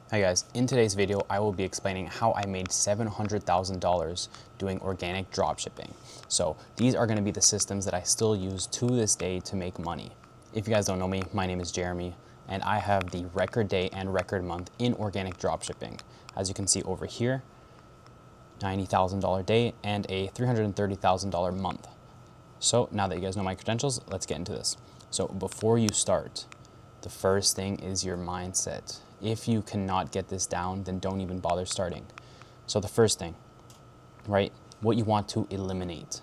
Hi guys, in today's video, I will be explaining how I made $700,000 doing organic dropshipping. So these are gonna be the systems that I still use to this day to make money. If you guys don't know me, my name is Jeremy, and I have the record day and record month in organic dropshipping. As you can see over here, $90,000 day and a $330,000 month. So now that you guys know my credentials, let's get into this. So before you start, the first thing is your mindset. If you cannot get this down, then don't even bother starting. So the first thing, right? What you want to eliminate.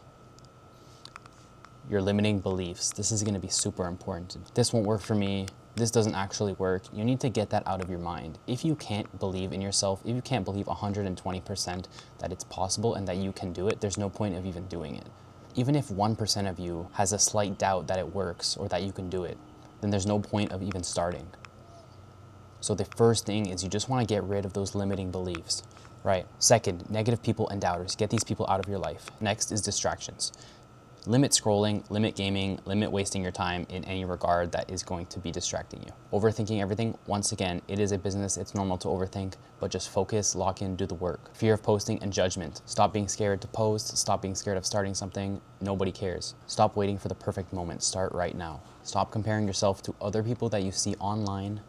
Your limiting beliefs. This is gonna be super important. This won't work for me. This doesn't actually work. You need to get that out of your mind. If you can't believe in yourself, if you can't believe 120% that it's possible and that you can do it, there's no point of even doing it. Even if 1% of you has a slight doubt that it works or that you can do it, then there's no point of even starting. So the first thing is you just want to get rid of those limiting beliefs, right? Second, negative people and doubters. Get these people out of your life. Next is distractions. Limit scrolling, limit gaming, limit wasting your time in any regard that is going to be distracting you. Overthinking everything, once again, it is a business, it's normal to overthink, but just focus, lock in, do the work. Fear of posting and judgment. Stop being scared to post, stop being scared of starting something, nobody cares. Stop waiting for the perfect moment, start right now. Stop comparing yourself to other people that you see online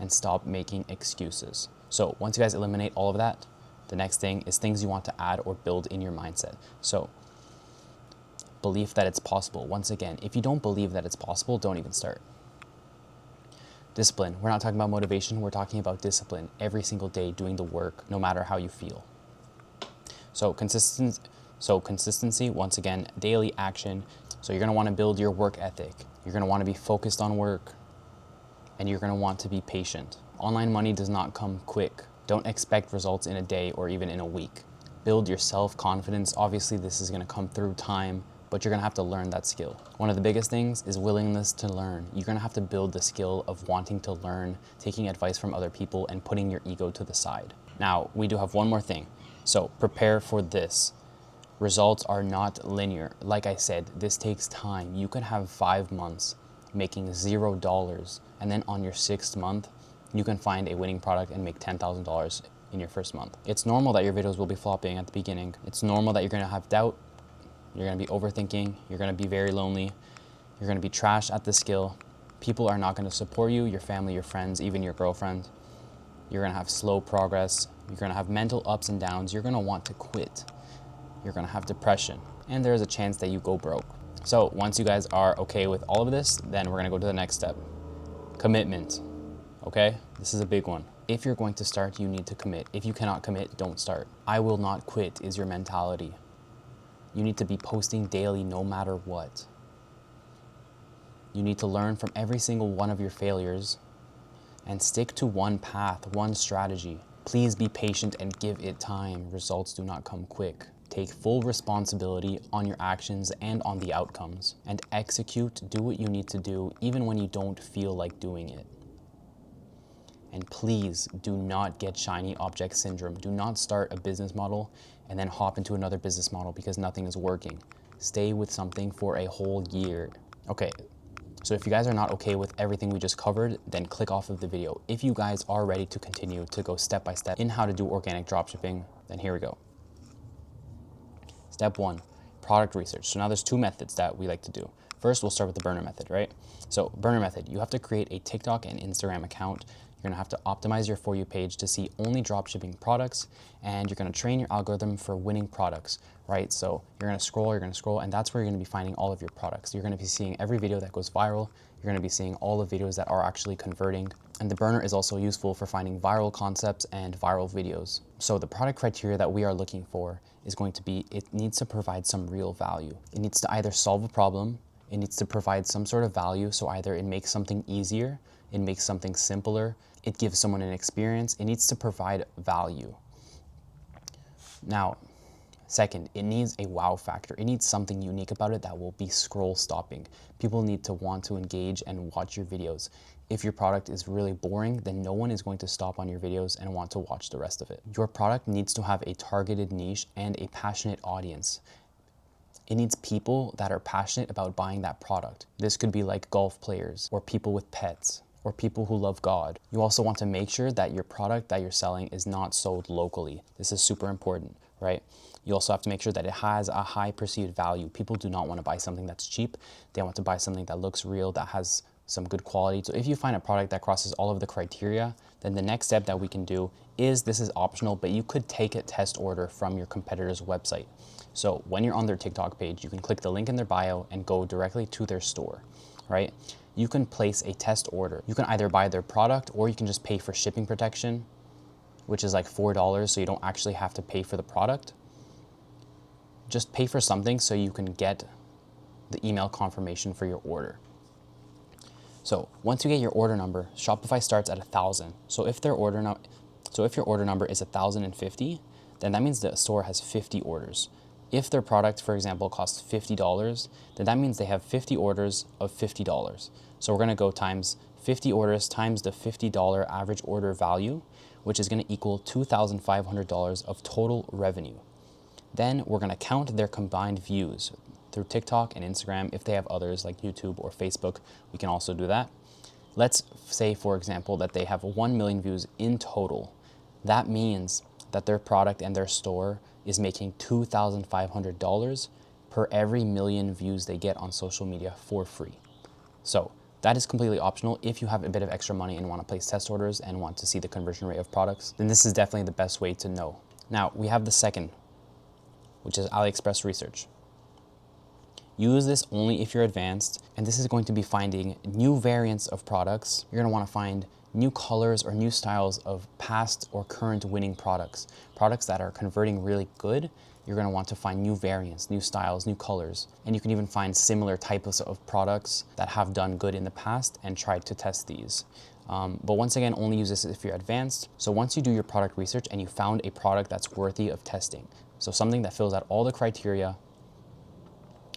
and stop making excuses. So once you guys eliminate all of that, the next thing is things you want to add or build in your mindset. So belief that it's possible. Once again, if you don't believe that it's possible, don't even start. Discipline. We're not talking about motivation. We're talking about discipline. Every single day doing the work, no matter how you feel. So consistency, once again, daily action. So you're gonna wanna build your work ethic. You're gonna wanna be focused on work, and you're gonna want to be patient. Online money does not come quick. Don't expect results in a day or even in a week. Build your self-confidence. Obviously, this is gonna come through time, but you're gonna have to learn that skill. One of the biggest things is willingness to learn. You're gonna have to build the skill of wanting to learn, taking advice from other people, and putting your ego to the side. Now, we do have one more thing. So prepare for this. Results are not linear. Like I said, this takes time. You could have 5 months making $0, and then on your 6th month, you can find a winning product and make $10,000 in your first month. It's normal that your videos will be flopping at the beginning. It's normal that you're gonna have doubt, you're gonna be overthinking, you're gonna be very lonely, you're gonna be trash at the skill. People are not gonna support you, your family, your friends, even your girlfriend. You're gonna have slow progress, you're gonna have mental ups and downs, you're gonna want to quit. You're gonna have depression, and there is a chance that you go broke. So once you guys are okay with all of this, then we're gonna go to the next step. Commitment, okay? This is a big one. If you're going to start, you need to commit. If you cannot commit, don't start. I will not quit is your mentality. You need to be posting daily no matter what. You need to learn from every single one of your failures and stick to one path, one strategy. Please be patient and give it time. Results do not come quick. Take full responsibility on your actions and on the outcomes, and execute, do what you need to do, even when you don't feel like doing it. And please do not get shiny object syndrome. Do not start a business model and then hop into another business model because nothing is working. Stay with something for a whole year. Okay, so if you guys are not okay with everything we just covered, then click off of the video. If you guys are ready to continue to go step by step in how to do organic dropshipping, then here we go. Step 1, product research. So now there's 2 methods that we like to do. First, we'll start with the burner method, right? So burner method, you have to create a TikTok and Instagram account. You're gonna have to optimize your For You page to see only dropshipping products, and you're gonna train your algorithm for winning products, right? So you're gonna scroll, and that's where you're gonna be finding all of your products. You're gonna be seeing every video that goes viral. You're gonna be seeing all the videos that are actually converting. And the burner is also useful for finding viral concepts and viral videos. So the product criteria that we are looking for is going to be, it needs to provide some real value. It needs to either solve a problem, it needs to provide some sort of value. So either it makes something easier, it makes something simpler, it gives someone an experience, it needs to provide value. Now, second, it needs a wow factor. It needs something unique about it that will be scroll stopping. People need to want to engage and watch your videos. If your product is really boring, then no one is going to stop on your videos and want to watch the rest of it. Your product needs to have a targeted niche and a passionate audience. It needs people that are passionate about buying that product. This could be like golf players or people with pets or people who love God. You also want to make sure that your product that you're selling is not sold locally. This is super important, right? You also have to make sure that it has a high perceived value. People do not want to buy something that's cheap. They want to buy something that looks real, that has some good quality. So if you find a product that crosses all of the criteria, then the next step that we can do is, this is optional, but you could take a test order from your competitor's website. So when you're on their TikTok page, you can click the link in their bio and go directly to their store, right? You can place a test order. You can either buy their product or you can just pay for shipping protection, which is like $4, so you don't actually have to pay for the product. Just pay for something so you can get the email confirmation for your order. So once you get your order number, Shopify starts at 1,000. So if your order number is 1,050, then that means the store has 50 orders. If their product, for example, costs $50, then that means they have 50 orders of $50. So we're gonna go times 50 orders times the $50 average order value, which is gonna equal $2,500 of total revenue. Then we're gonna count their combined views through TikTok and Instagram. If they have others like YouTube or Facebook, we can also do that. Let's say, for example, that they have 1 million views in total. That means that their product and their store is making $2,500 per every million views they get on social media for free. So that is completely optional. If you have a bit of extra money and want to place test orders and want to see the conversion rate of products, then this is definitely the best way to know. Now we have the second, which is AliExpress research. Use this only if you're advanced, and this is going to be finding new variants of products. You're gonna wanna find new colors or new styles of past or current winning products. Products that are converting really good, you're gonna want to find new variants, new styles, new colors. And you can even find similar types of products that have done good in the past and try to test these. But once again, only use this if you're advanced. So once you do your product research and you found a product that's worthy of testing, so something that fills out all the criteria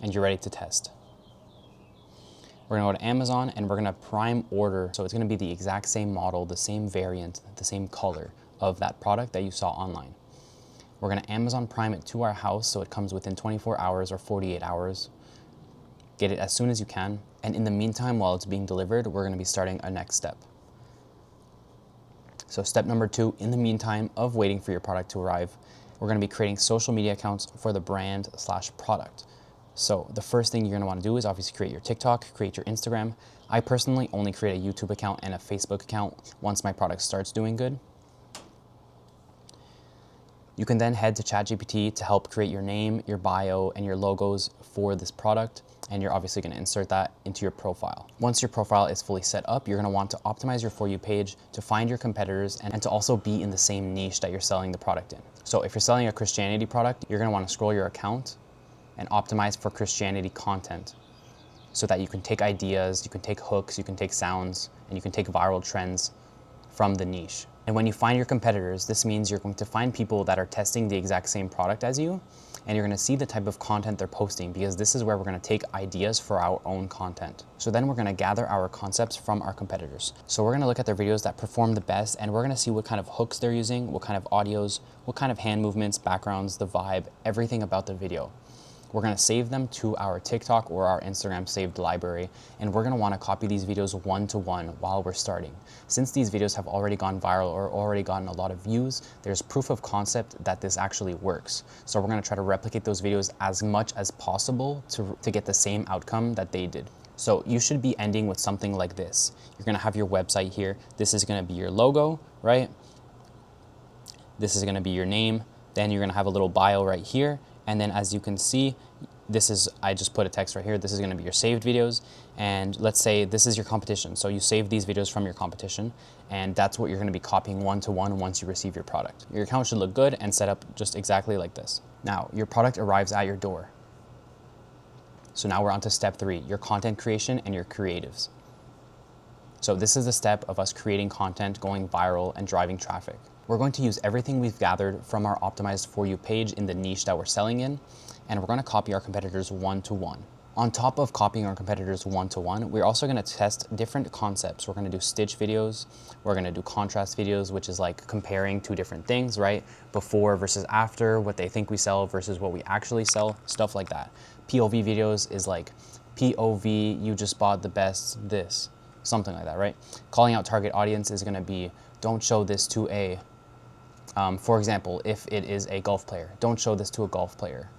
and you're ready to test, we're gonna go to Amazon and we're gonna prime order. So it's gonna be the exact same model, the same variant, the same color of that product that you saw online. We're gonna Amazon Prime it to our house so it comes within 24 hours or 48 hours. Get it as soon as you can. And in the meantime, while it's being delivered, we're gonna be starting a next step. So step number 2, in the meantime of waiting for your product to arrive, we're gonna be creating social media accounts for the brand/product. So the first thing you're gonna wanna do is obviously create your TikTok, create your Instagram. I personally only create a YouTube account and a Facebook account once my product starts doing good. You can then head to ChatGPT to help create your name, your bio, and your logos for this product. And you're obviously gonna insert that into your profile. Once your profile is fully set up, you're gonna want to optimize your For You page to find your competitors and to also be in the same niche that you're selling the product in. So if you're selling a Christianity product, you're gonna wanna scroll your account and optimize for Christianity content so that you can take ideas, you can take hooks, you can take sounds, and you can take viral trends from the niche. And when you find your competitors, this means you're going to find people that are testing the exact same product as you, and you're gonna see the type of content they're posting, because this is where we're gonna take ideas for our own content. So then we're gonna gather our concepts from our competitors. So we're gonna look at their videos that perform the best, and we're gonna see what kind of hooks they're using, what kind of audios, what kind of hand movements, backgrounds, the vibe, everything about the video. We're gonna save them to our TikTok or our Instagram saved library, and we're gonna wanna copy these videos one-to-one while we're starting. Since these videos have already gone viral or already gotten a lot of views, there's proof of concept that this actually works. So we're gonna try to replicate those videos as much as possible to get the same outcome that they did. So you should be ending with something like this. You're gonna have your website here. This is gonna be your logo, right? This is gonna be your name. Then you're gonna have a little bio right here. And then as you can see, I just put a text right here. This is gonna be your saved videos. And let's say this is your competition. So you save these videos from your competition, and that's what you're gonna be copying one-to-one once you receive your product. Your account should look good and set up just exactly like this. Now, your product arrives at your door. So now we're on to step 3, your content creation and your creatives. So this is the step of us creating content, going viral, and driving traffic. We're going to use everything we've gathered from our optimized For You page in the niche that we're selling in, and we're gonna copy our competitors one-to-one. On top of copying our competitors one-to-one, we're also gonna test different concepts. We're gonna do stitch videos, we're gonna do contrast videos, which is like comparing two different things, right? Before versus after, what they think we sell versus what we actually sell, stuff like that. POV videos is like, POV, you just bought the best this. something like that, right? Calling out target audience is going to be, don't show this to a, for example, if it is a golf player, don't show this to a golf player,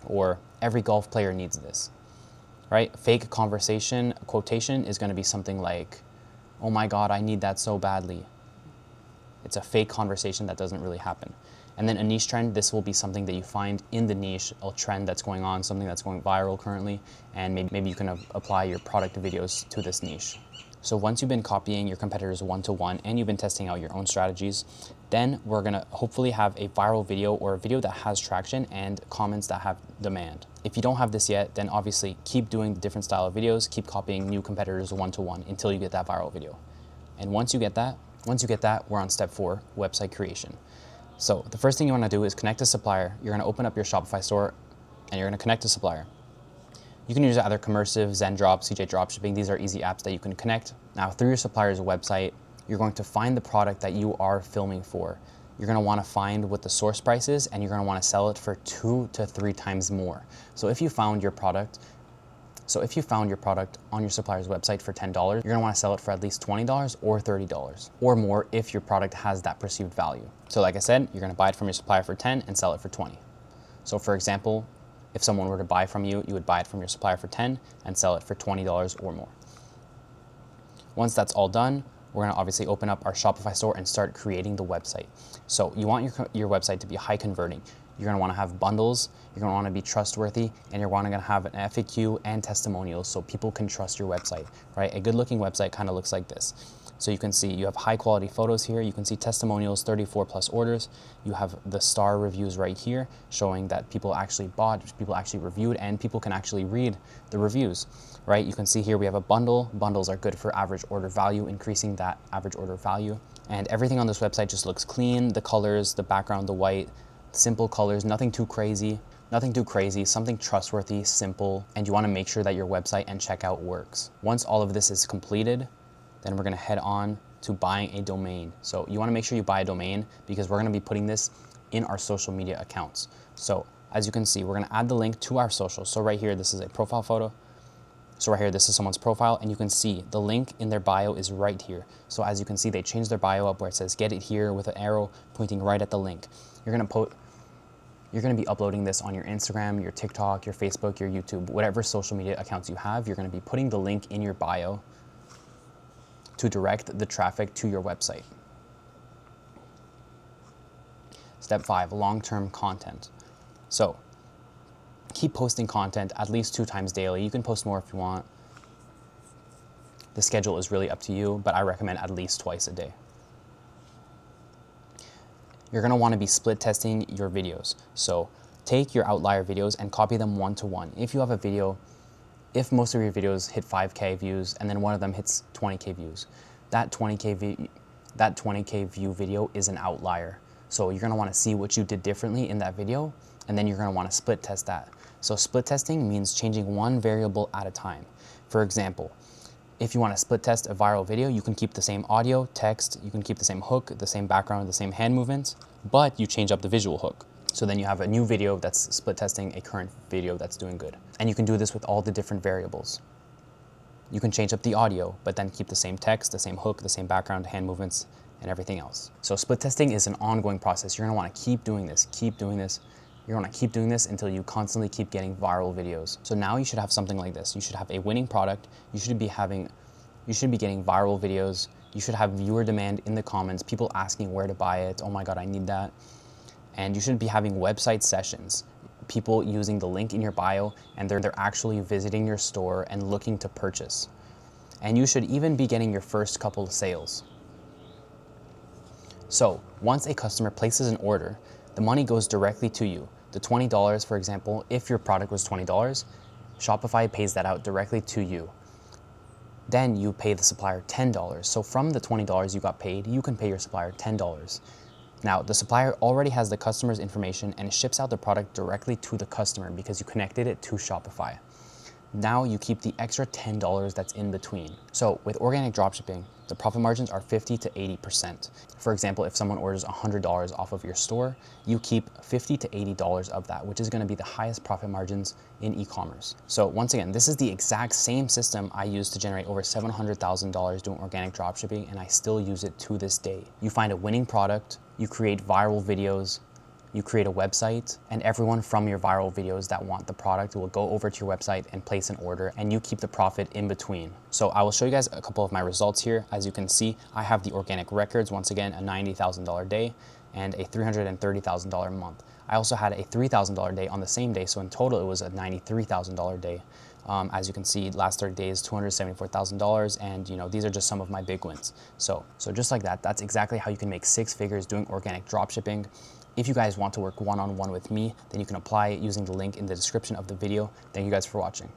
or every golf player needs this, right? Fake conversation quotation is going to be something like, oh my God, I need that so badly. It's a fake conversation that doesn't really happen. And then a niche trend, this will be something that you find in the niche, a trend that's going on, something that's going viral currently, and maybe you can apply your product videos to this niche. So once you've been copying your competitors one-to-one and you've been testing out your own strategies, then we're gonna hopefully have a viral video or a video that has traction and comments that have demand. If you don't have this yet, then obviously keep doing the different style of videos, keep copying new competitors one-to-one until you get that viral video. And once you get that, we're on step 4, website creation. So the first thing you want to do is connect a supplier. You're going to open up your Shopify store and you're going to connect a supplier. You can use either Commercive, ZenDrop, CJ Dropshipping. These are easy apps that you can connect. Now through your supplier's website, you're going to find the product that you are filming for. You're going to want to find what the source price is and you're going to want to sell it for 2 to 3 times more. So if you found your product on your supplier's website for $10, you're gonna wanna sell it for at least $20 or $30 or more if your product has that perceived value. So like I said, you're gonna buy it from your supplier for 10 and sell it for 20. So for example, if someone were to buy from you, you would buy it from your supplier for 10 and sell it for $20 or more. Once that's all done, we're gonna obviously open up our Shopify store and start creating the website. So you want your website to be high converting. You're gonna wanna have bundles, you're gonna wanna be trustworthy, and you're gonna have an FAQ and testimonials so people can trust your website, right? A good looking website kind of looks like this. So you can see you have high quality photos here, you can see testimonials, 34 plus orders, you have the star reviews right here showing that people actually bought, people actually reviewed, and people can actually read the reviews, right? You can see here we have a bundle. Bundles are good for average order value, increasing that average order value. And everything on this website just looks clean, the colors, the background, the white, simple colors, nothing too crazy, something trustworthy, simple, and you wanna make sure that your website and checkout works. Once all of this is completed, then we're gonna head on to buying a domain. So you wanna make sure you buy a domain because we're gonna be putting this in our social media accounts. So as you can see, we're gonna add the link to our social. So right here, this is a profile photo. So right here, this is someone's profile, and you can see the link in their bio is right here. So as you can see, they changed their bio up where it says get it here with an arrow pointing right at the link. You're gonna be uploading this on your Instagram, your TikTok, your Facebook, your YouTube, whatever social media accounts you have. You're gonna be putting the link in your bio to direct the traffic to your website. Step 5, long-term content. So keep posting content at least 2 times daily. You can post more if you want. The schedule is really up to you, but I recommend at least twice a day. You're gonna wanna be split testing your videos. So take your outlier videos and copy them one-to-one. If you have a video, if most of your videos hit 5K views and then one of them hits 20K views, that 20K view video is an outlier. So you're gonna wanna see what you did differently in that video, and then you're gonna wanna split test that. So split testing means changing one variable at a time. For example, if you want to split test a viral video, you can keep the same audio, text, you can keep the same hook, the same background, the same hand movements, but you change up the visual hook. So then you have a new video that's split testing a current video that's doing good. And you can do this with all the different variables. You can change up the audio, but then keep the same text, the same hook, the same background, hand movements, and everything else. So split testing is an ongoing process. You're gonna wanna keep doing this, You're gonna keep doing this until you constantly keep getting viral videos. So now you should have something like this. You should have a winning product. You should be getting viral videos. You should have viewer demand in the comments, people asking where to buy it. Oh my God, I need that. And you should be having website sessions, people using the link in your bio and they're actually visiting your store and looking to purchase. And you should even be getting your first couple of sales. So once a customer places an order, the money goes directly to you. The $20, for example, if your product was $20, Shopify pays that out directly to you. Then you pay the supplier $10. So from the $20 you got paid, you can pay your supplier $10. Now, the supplier already has the customer's information and ships out the product directly to the customer because you connected it to Shopify. Now you keep the extra $10 that's in between. So with organic dropshipping, the profit margins are 50 to 80%. For example, if someone orders $100 off of your store, you keep $50 to $80 of that, which is going to be the highest profit margins in e-commerce. So once again, this is the exact same system I used to generate over $700,000 doing organic dropshipping, and I still use it to this day. You find a winning product, you create viral videos, you create a website, and everyone from your viral videos that want the product will go over to your website and place an order, and you keep the profit in between. So I will show you guys a couple of my results here. As you can see, I have the organic records, once again, a $90,000 day and a $330,000 month. I also had a $3,000 day on the same day, so in total it was a $93,000 day. As you can see, last 30 days, $274,000, and these are just some of my big wins. So just like that, that's exactly how you can make 6 figures doing organic dropshipping. If you guys want to work one-on-one with me, then you can apply it using the link in the description of the video. Thank you guys for watching.